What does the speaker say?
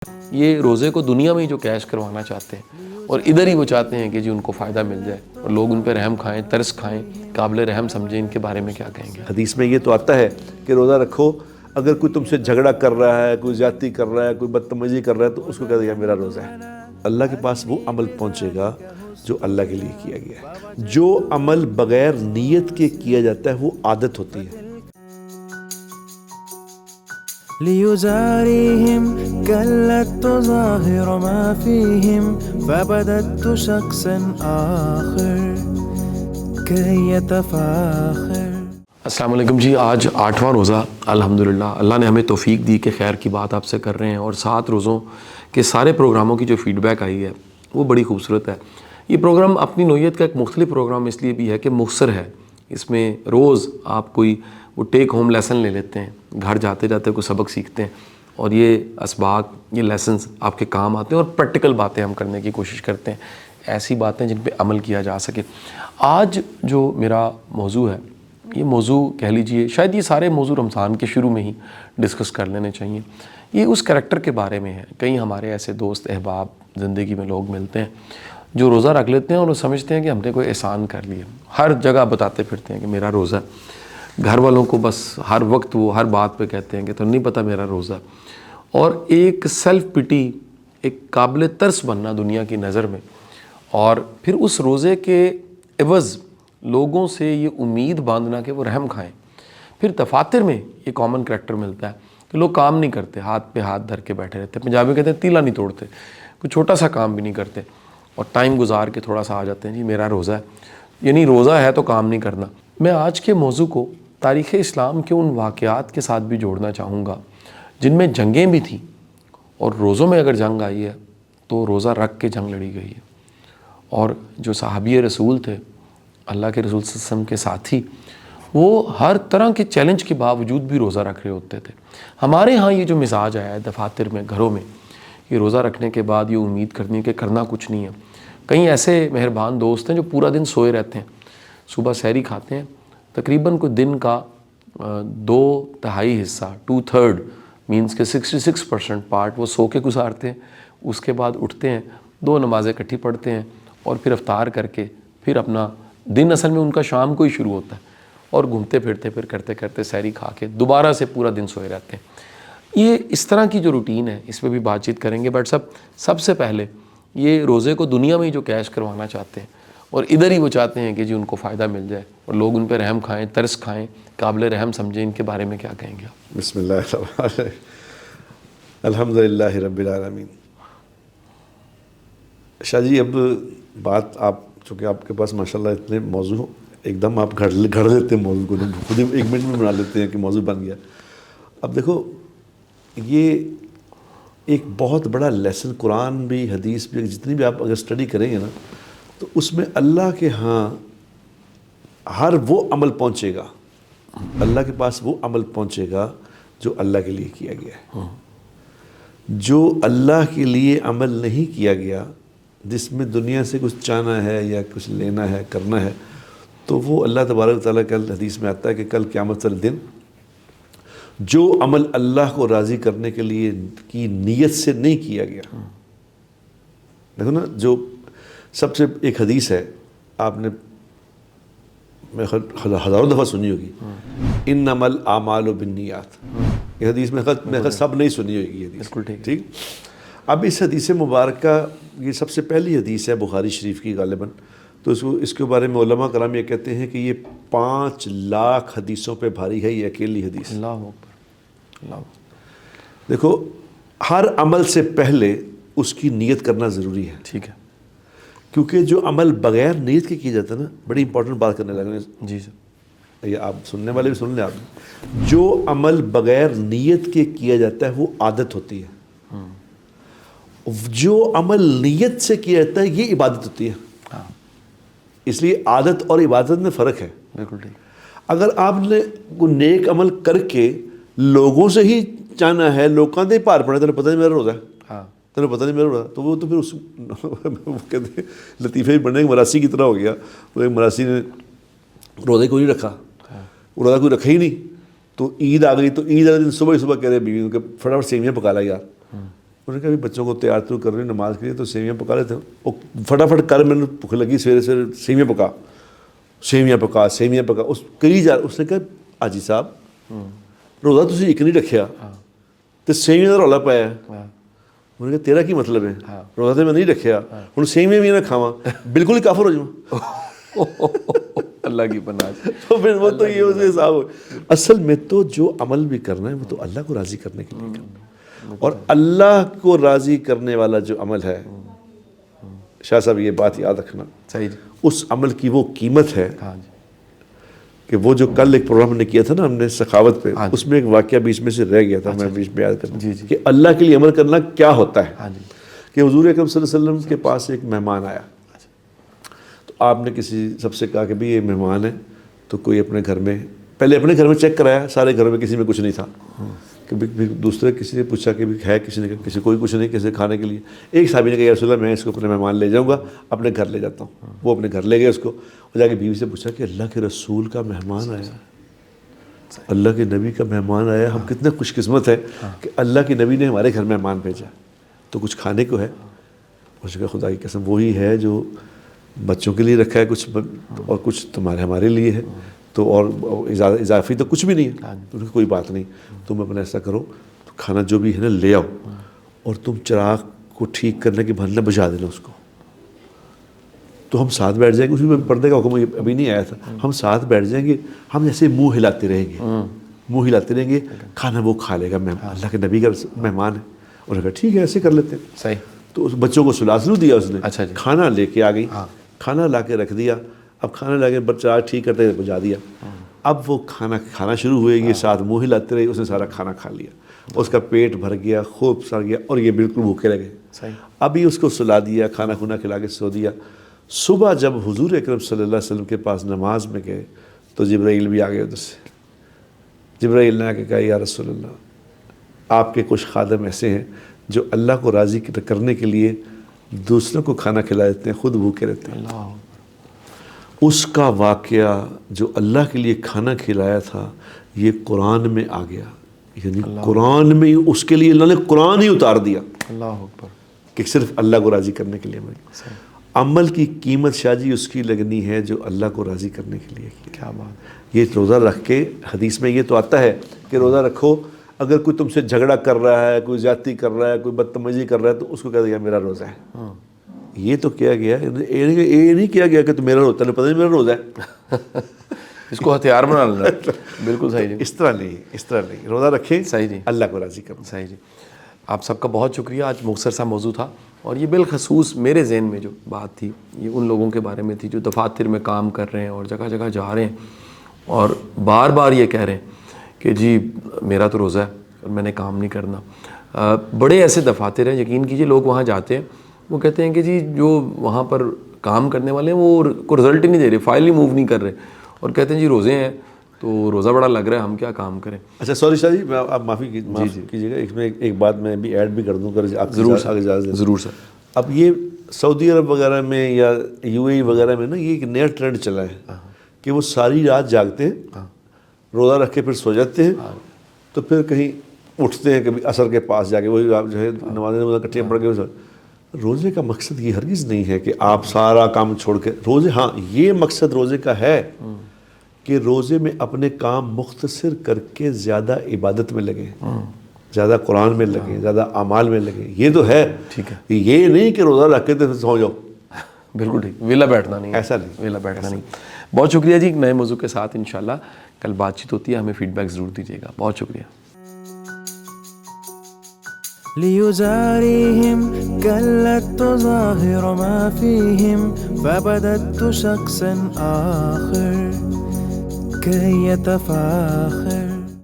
یہ روزے کو دنیا میں ہی جو کیش کروانا چاہتے ہیں اور ادھر ہی وہ چاہتے ہیں کہ جی ان کو فائدہ مل جائے اور لوگ ان پہ رحم کھائیں، ترس کھائیں، قابل رحم سمجھیں، ان کے بارے میں کیا کہیں گے؟ حدیث میں یہ تو آتا ہے کہ روزہ رکھو، اگر کوئی تم سے جھگڑا کر رہا ہے، کوئی زیادتی کر رہا ہے، کوئی بدتمیزی کر رہا ہے، تو اس کو کہہ دیا میرا روزہ ہے۔ اللہ کے پاس وہ عمل پہنچے گا جو اللہ کے لیے کیا گیا ہے۔ جو عمل بغیر نیت کے کیا جاتا ہے وہ عادت ہوتی ہے۔ ليزاريهم كلت تظاهر ما فيهم فبدت شخصا آخر كي يتفاخر۔ السلام علیکم جی، آج 8واں روزہ الحمدللہ اللہ نے ہمیں توفیق دی کہ خیر کی بات آپ سے کر رہے ہیں، اور 7 روزوں کے سارے پروگراموں کی جو فیڈ بیک آئی ہے وہ بڑی خوبصورت ہے۔ یہ پروگرام اپنی نوعیت کا ایک مختلف پروگرام اس لیے بھی ہے کہ مختصر ہے، اس میں روز آپ کوئی وہ ٹیک ہوم لیسن لے لیتے ہیں، گھر جاتے جاتے کوئی سبق سیکھتے ہیں، اور یہ اسباق، یہ لیسنز آپ کے کام آتے ہیں، اور پریکٹیکل باتیں ہم کرنے کی کوشش کرتے ہیں، ایسی باتیں جن پہ عمل کیا جا سکے۔ آج جو میرا موضوع ہے، یہ موضوع کہہ لیجئے شاید یہ سارے موضوع رمضان کے شروع میں ہی ڈسکس کر لینے چاہیے۔ یہ اس کریکٹر کے بارے میں ہے۔ کئی ہمارے ایسے دوست احباب زندگی میں لوگ ملتے ہیں جو روزہ رکھ لیتے ہیں اور وہ سمجھتے ہیں کہ ہم نے کوئی احسان کر لیا، ہر جگہ بتاتے پھرتے ہیں کہ میرا روزہ ہے، گھر والوں کو بس ہر وقت وہ ہر بات پہ کہتے ہیں کہ تو نہیں پتہ میرا روزہ ہے، اور ایک سیلف پٹی، ایک قابل ترس بننا دنیا کی نظر میں، اور پھر اس روزے کے عوض لوگوں سے یہ امید باندھنا کہ وہ رحم کھائیں۔ پھر دفاتر میں یہ کامن کریکٹر ملتا ہے کہ لوگ کام نہیں کرتے، ہاتھ پہ ہاتھ دھر کے بیٹھے رہتے ہیں، پنجابی کہتے ہیں تیلا نہیں توڑتے، کوئی چھوٹا سا کام بھی نہیں کرتے، اور ٹائم گزار کے تھوڑا سا آ جاتے ہیں جی میرا روزہ ہے، یعنی روزہ ہے تو کام نہیں کرنا۔ میں آج کے موضوع کو تاریخ اسلام کے ان واقعات کے ساتھ بھی جوڑنا چاہوں گا جن میں جنگیں بھی تھیں، اور روزوں میں اگر جنگ آئی ہے تو روزہ رکھ کے جنگ لڑی گئی ہے، اور جو صحابی رسول تھے، اللہ کے رسول صلی اللہ علیہ وسلم کے ساتھی، وہ ہر طرح کے چیلنج کے باوجود بھی روزہ رکھ رہے ہوتے تھے۔ ہمارے ہاں یہ جو مزاج آیا ہے دفاتر میں، گھروں میں، یہ روزہ رکھنے کے بعد یہ امید کرنی ہے کہ کرنا کچھ نہیں ہے۔ کئی ایسے مہربان دوست ہیں جو پورا دن سوئے رہتے ہیں، صبح سحری کھاتے ہیں، تقریباً کوئی دن کا 2/3 حصہ، 2/3 مینس کہ 66% پارٹ وہ سو کے گزارتے ہیں، اس کے بعد اٹھتے ہیں، 2 نمازیں اکٹھی پڑھتے ہیں، اور پھر افطار کر کے پھر اپنا دن اصل میں ان کا شام کو ہی شروع ہوتا ہے، اور گھومتے پھرتے پھر کرتے کرتے سحری کھا کے دوبارہ سے پورا دن سوئے رہتے ہیں۔ یہ اس طرح کی جو روٹین ہے اس پہ بھی بات چیت کریں گے، بٹ سب سے پہلے یہ روزے کو دنیا میں ہی جو کیش کروانا چاہتے ہیں اور ادھر ہی وہ چاہتے ہیں کہ جی ان کو فائدہ مل جائے اور لوگ ان پہ رحم کھائیں، ترس کھائیں، قابل رحم سمجھیں، ان کے بارے میں کیا کہیں گے آپ؟ بسم اللہ الرحمن الرحیم، الحمدللہ رب العالمین۔ شاہ جی، اب بات آپ چونکہ آپ کے پاس ماشاءاللہ اتنے موضوع ایک دم آپ گھڑ لیتے ہیں، موضوع کو خود ہی 1 منٹ میں بنا لیتے ہیں کہ موضوع بن گیا۔ اب دیکھو، یہ ایک بہت بڑا لیسن، قرآن بھی حدیث بھی، جتنی بھی آپ اگر اسٹڈی کریں گے نا، تو اس میں اللہ کے ہاں ہر وہ عمل پہنچے گا، اللہ کے پاس وہ عمل پہنچے گا جو اللہ کے لیے کیا گیا ہے۔ جو اللہ کے لیے عمل نہیں کیا گیا، جس میں دنیا سے کچھ چاہنا ہے یا کچھ لینا ہے، کرنا ہے، تو وہ اللہ تبارک و تعالیٰ کل حدیث میں آتا ہے کہ کل قیامت والے دن جو عمل اللہ کو راضی کرنے کے لیے کی نیت سے نہیں کیا گیا، دیکھو نا، جو سب سے ایک حدیث ہے، آپ نے ہزاروں دفعہ سنی ہوگی، انما الاعمال بالنیات۔ یہ حدیث میں سب نہیں سنی ہوگی یہ حدیث، بالکل ٹھیک۔ اب اس حدیث مبارکہ، یہ سب سے پہلی حدیث ہے بخاری شریف کی غالباً، تو اس کے بارے میں علماء کرام یہ کہتے ہیں کہ یہ 5 لاکھ حدیثوں پہ بھاری ہے یہ اکیلی حدیث۔ اللہ اکبر، اللہ اکبر۔ دیکھو، ہر عمل سے پہلے اس کی نیت کرنا ضروری ہے، ٹھیک ہے کیونکہ جو عمل بغیر نیت کے کیا جاتا ہے نا، بڑی امپورٹنٹ بات کرنے لگے جی سر، یہ آپ سننے والے بھی سن لیں۔ آپ جو عمل بغیر نیت کے کیا جاتا ہے وہ عادت ہوتی ہے، جو عمل نیت سے کیا جاتا ہے یہ عبادت ہوتی ہے۔ ہاں اس لیے عادت اور عبادت میں فرق ہے۔ بالکل ٹھیک۔ اگر آپ نے کوئی نیک عمل کر کے لوگوں سے ہی چاہنا ہے، لوگوں دے پار پڑے، تمہیں پتہ نہیں میرا روزہ ہے، ہاں تمہیں پتہ نہیں میرا روزہ، تو وہ تو پھر اس وہ کہتے ہیں لطیفے بھی بننے مراسی کی طرح ہو گیا۔ وہ ایک مراسی نے روزہ کوئی نہیں رکھا، روزہ کوئی رکھا ہی نہیں، تو عید آ گئی، تو عید والے دن صبح ہی صبح کہہ رہے بیوی کہ فٹافٹ سیویاں پکا لا یار، انہوں نے کہا بچوں کو تیار تو کر رہے ہیں نماز کے لیے تو سیویاں پکا لیتے ہیں. وہ فٹافٹ کر, میں نے بھوک لگی سویرے سویرے سیویاں پکا. اس کئی جا اس نے کہا حاجی صاحب روزہ تسی ایک نہیں رکھیا تے سیویاں دا رولا پایا. انہوں نے کہا تیرا کی مطلب ہے, روزہ تو میں نہیں رکھیا ہوں سیویاں بھی نہ کھاواں بالکل ہی کافر ہو جاؤں. اللہ کی پناہ. تو پھر وہ تو یہ اسے حساب ہو. اصل میں تو جو عمل بھی کرنا ہے وہ تو اللہ کو راضی کرنے کے لیے کرنا ہے, اور اللہ کو راضی کرنے والا جو عمل ہے, شاہ صاحب یہ بات یاد رکھنا, صحیح اس عمل کی وہ قیمت ہے ہاں جی. کہ وہ جو کل ایک پروگرام نے کیا تھا نا ہم نے سخاوت پہ, اس میں ایک واقعہ بیچ میں سے رہ گیا تھا, میں بیچ میں یاد کرنا کہ اللہ کے لیے عمل کرنا کیا ہوتا ہے. کہ حضور اکرم صلی اللہ علیہ وسلم کے پاس ایک مہمان آیا, تو آپ نے کسی سب سے کہا کہ بھئی یہ مہمان ہے تو کوئی اپنے گھر میں, پہلے اپنے گھر میں چیک کرایا, سارے گھروں میں کسی میں کچھ نہیں تھا. کہ دوسرے کسی نے پوچھا کہ ہے, کسی نے کہا کسی کوئی کچھ نہیں, کسی کھانے کے لیے. ایک صحابی نے کہا یا رسول اللہ میں اس کو اپنے مہمان لے جاؤں گا, اپنے گھر لے جاتا ہوں. وہ اپنے گھر لے گئے اس کو, اور جا کے بیوی سے پوچھا کہ اللہ کے رسول کا مہمان آیا, اللہ کے نبی کا مہمان آیا, ہم کتنے خوش قسمت ہے کہ اللہ کے نبی نے ہمارے گھر مہمان بھیجا, تو کچھ کھانے کو ہے. اس نے کہا خدا کی قسم وہی ہے جو بچوں کے لیے رکھا ہے کچھ, اور کچھ ہمارے لیے ہے, تو اور اضافی تو کچھ بھی نہیں ہے. تو کوئی بات نہیں, تم اپنا ایسا کرو تو کھانا جو بھی ہے نا لے آؤ, اور تم چراغ کو ٹھیک کرنے کے بہانے بجھا دینا اس کو, تو ہم ساتھ بیٹھ جائیں گے. اس میں پردے کا حکم ابھی نہیں آیا تھا, ہم ساتھ بیٹھ جائیں گے, ہم ایسے منہ ہلاتے رہیں گے, کھانا وہ کھا لے گا, اللہ کے نبی کا مہمان ہے. اور کہا ٹھیک ہے ایسے کر لیتے ہیں. صحیح. تو اس بچوں کو سلاسلو دیا اس نے, اچھا جی. کھانا لے کے آ گئی, کھانا لا کے رکھ دیا. اب کھانا لا کے بچہ ٹھیک کرتے بجھا دیا. اب وہ کھانا شروع ہوئے, یہ ساتھ منہ ہلاتے رہے, اس نے سارا کھانا کھا لیا, اس کا پیٹ بھر گیا, خوب سر گیا, اور یہ بالکل بھوکے رہ گئے. ابھی اس کو سلا دیا, کھانا کھونا کھلا کے سو دیا. صبح جب حضور اکرم صلی اللہ علیہ وسلم کے پاس نماز میں گئے تو جبرائیل بھی آ گئے ادھر سے. جبرائیل نے آ کے کہا یا رسول اللہ آپ کے کچھ خادم ایسے ہیں جو اللہ کو راضی کرنے کے لیے دوسروں کو کھانا کھلا دیتے ہیں, خود بھوکے رہتے ہیں. اس کا واقعہ جو اللہ کے لیے کھانا کھلایا تھا یہ قرآن میں آ گیا, یعنی قرآن میں اس کے لیے اللہ نے قرآن ہی اتار دیا. اللہ اکبر. کہ صرف اللہ کو راضی کرنے کے لیے عمل کی قیمت شاہ جی اس کی لگنی ہے جو اللہ کو راضی کرنے کے لیے. کیا بات. یہ روزہ رکھ کے, حدیث میں یہ تو آتا ہے کہ روزہ رکھو, اگر کوئی تم سے جھگڑا کر رہا ہے, کوئی زیادتی کر رہا ہے, کوئی بدتمیزی کر رہا ہے, تو اس کو کہہ دیا میرا روزہ ہے. یہ تو کیا گیا, یہ نہیں کیا گیا کہ تو میرا روزہ, پتہ نہیں میرا روزہ ہے, اس کو ہتھیار بنا لینا. بالکل صحیح. اس طرح نہیں, روزہ رکھیں, صحیح جی, اللہ کو راضی کریں. صحیح جی. آپ سب کا بہت شکریہ. آج مختصر سا موضوع تھا, اور یہ بالخصوص میرے ذہن میں جو بات تھی یہ ان لوگوں کے بارے میں تھی جو دفاتر میں کام کر رہے ہیں اور جگہ جگہ جا رہے ہیں اور بار بار یہ کہہ رہے ہیں کہ جی میرا تو روزہ ہے اور میں نے کام نہیں کرنا. بڑے ایسے دفاتر ہیں, یقین کیجئے لوگ وہاں جاتے ہیں, وہ کہتے ہیں کہ جی جو وہاں پر کام کرنے والے ہیں وہ کو رزلٹ ہی نہیں دے رہے, فائل ہی موو نہیں کر رہے, اور کہتے ہیں جی روزے ہیں تو روزہ بڑا لگ رہا ہے, ہم کیا کام کریں. اچھا سوری شاہ جی, آپ معافی کیجیے گا, اس میں ایک بات میں بھی ایڈ بھی کر دوں کر آپ ضرور ضرور سر. اب یہ سعودی عرب وغیرہ میں یا یو اے ای وغیرہ میں نا یہ ایک نیا ٹرینڈ چلا ہے کہ وہ ساری رات جاگتے ہیں, روزہ رکھ کے پھر سو جاتے ہیں, تو پھر کہیں اٹھتے ہیں کبھی عصر کے پاس جا کے, وہی جو ہے نمازیں اکٹھے پڑھ کے. روزے کا مقصد یہ ہرگز نہیں ہے کہ آپ سارا کام چھوڑ کے روزے, ہاں یہ مقصد روزے کا ہے کہ روزے میں اپنے کام مختصر کر کے زیادہ عبادت میں لگیں, زیادہ قرآن میں لگیں, زیادہ اعمال میں لگیں. یہ تو ہے, ٹھیک ہے, یہ نہیں کہ روزہ رکھ کے تو سو جاؤ. بالکل ٹھیک, ویلا بیٹھنا نہیں, ایسا نہیں, ویلا بیٹھنا نہیں. بہت شکریہ جی. نئے موضوع کے ساتھ انشاءاللہ کل بات چیت ہوتی ہے, ہمیں فیڈ بیک ضرور دیجیے گا. بہت شکریہ. ليزاريهم كلا تظاهر ما فيهم فبدت شخصا آخر كي يتفاخر